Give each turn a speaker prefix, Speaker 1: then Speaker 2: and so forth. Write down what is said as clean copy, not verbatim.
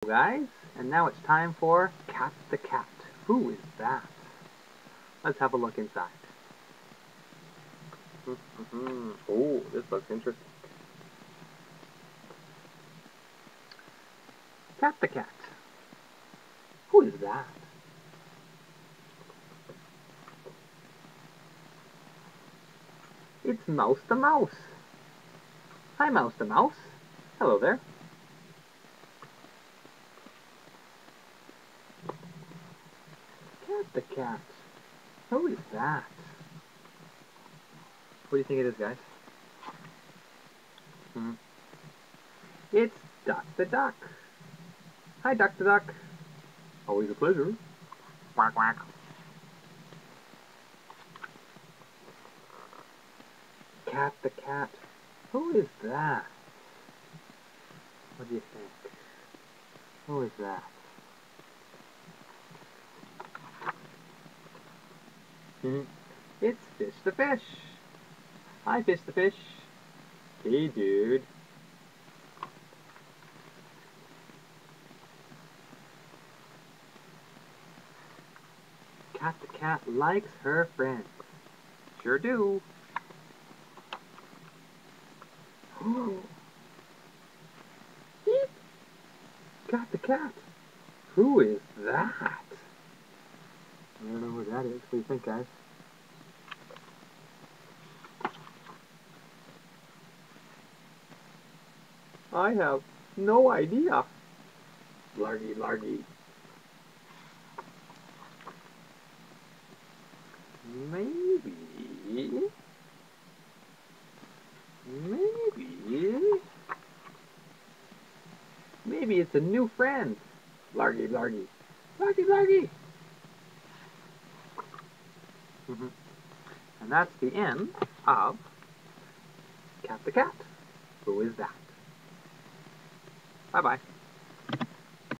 Speaker 1: Guys, and now it's time for Cat the Cat. Who is that? Let's have a look inside. Oh, this looks interesting. Cat the Cat. Who is that? It's Mouse the Mouse. Hi, Mouse the Mouse. Hello there. Cat the Cat. Who is that? What do you think it is, guys? It's Duck the Duck. Hi, Duck the Duck. Always a pleasure. Quack, quack. Cat the Cat. Who is that? What do you think? Who is that? It's Fish the Fish. Hi, Fish the Fish. Hey, dude. Cat the Cat likes her friends. Sure do. Cat the Cat. Who is that? I don't know who that is. What do you think, guys? I have no idea. Largy, largy. Maybe. Maybe it's a new friend. Largy, largy. Largy, largy. And that's the end of Cat the Cat. Who is that? Bye-bye.